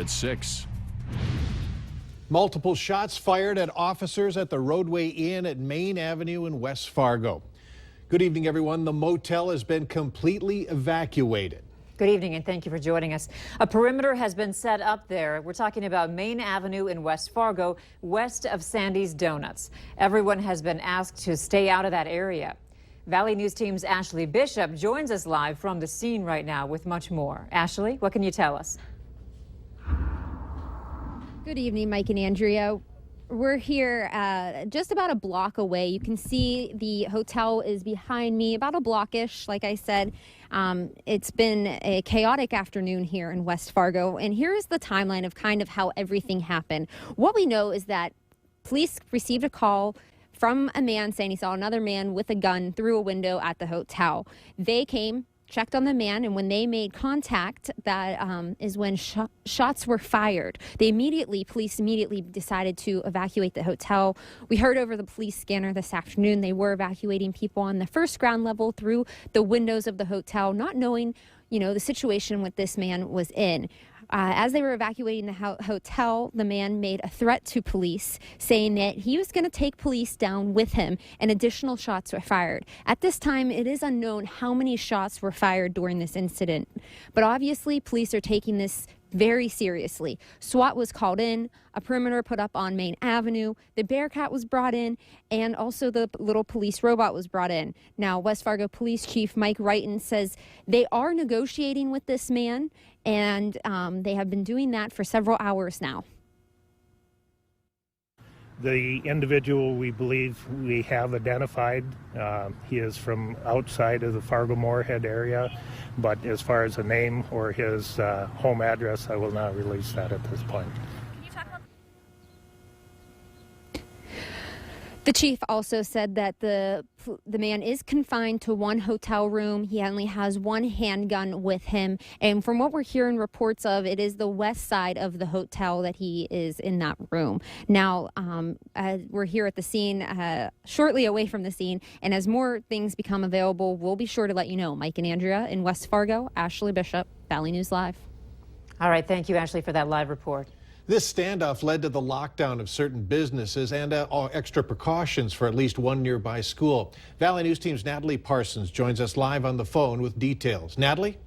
at 6. Multiple shots fired at officers at the Roadway Inn at Main Avenue in West Fargo. Good evening, everyone. The motel has been completely evacuated. Good evening, and thank you for joining us. A perimeter has been set up there. We're talking about Main Avenue in West Fargo, west of Sandy's Donuts. Everyone has been asked to stay out of that area. Valley News Team's Ashley Bishop joins us live from the scene right now with much more. Ashley, what can you tell us? Good evening, Mike and Andrea. We're here just about a block away. You can see the hotel is behind me, about a blockish, like I said. It's been a chaotic afternoon here in West Fargo, and here is the timeline of kind of how everything happened. What we know is that police received a call from a man saying he saw another man with a gun through a window at the hotel. They came, checked on the man, and when they made contact, that is when shots were fired. Police immediately decided to evacuate the hotel. We heard over the police scanner this afternoon they were evacuating people on the first ground level through the windows of the hotel, not knowing, the situation what this man was in. As they were evacuating the hotel, the man made a threat to police, saying that he was going to take police down with him, and additional shots were fired. At this time, it is unknown how many shots were fired during this incident, but obviously police are taking this very seriously. SWAT was called in, a perimeter put up on Main Avenue, the Bearcat was brought in, and also the little police robot was brought in. Now, West Fargo Police Chief Mike Wrighton says they are negotiating with this man, and they have been doing that for several hours now. The individual we believe we have identified, he is from outside of the Fargo-Moorhead area, but as far as a name or his home address, I will not release that at this point. The chief also said that the man is confined to one hotel room. He only has one handgun with him. And from what we're hearing reports of, it is the west side of the hotel that he is in that room. Now, we're here at the scene, shortly away from the scene. And as more things become available, we'll be sure to let you know. Mike and Andrea in West Fargo, Ashley Bishop, Valley News Live. All right. Thank you, Ashley, for that live report. This standoff led to the lockdown of certain businesses and extra precautions for at least one nearby school. Valley News Team's Natalie Parsons joins us live on the phone with details. Natalie?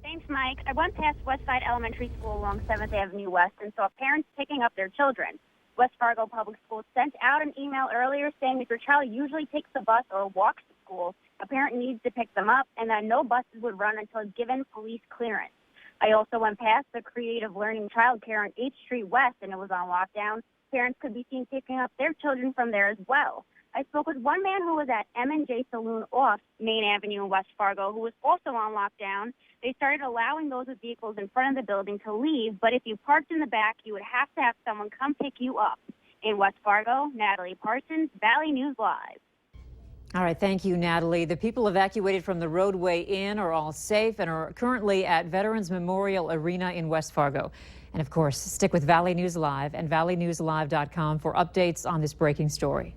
Thanks, Mike. I went past Westside Elementary School along 7th Avenue West and saw parents picking up their children. West Fargo Public Schools sent out an email earlier saying if your child usually takes the bus or walks to school, a parent needs to pick them up, and that no buses would run until given police clearance. I also went past the Creative Learning Child Care on 8th Street West, and it was on lockdown. Parents could be seen picking up their children from there as well. I spoke with one man who was at M&J Saloon off Main Avenue in West Fargo, who was also on lockdown. They started allowing those with vehicles in front of the building to leave, but if you parked in the back, you would have to have someone come pick you up. In West Fargo, Natalie Parsons, Valley News Live. All right, thank you, Natalie. The people evacuated from the Roadway Inn are all safe and are currently at Veterans Memorial Arena in West Fargo. And of course, stick with Valley News Live and valleynewslive.com for updates on this breaking story.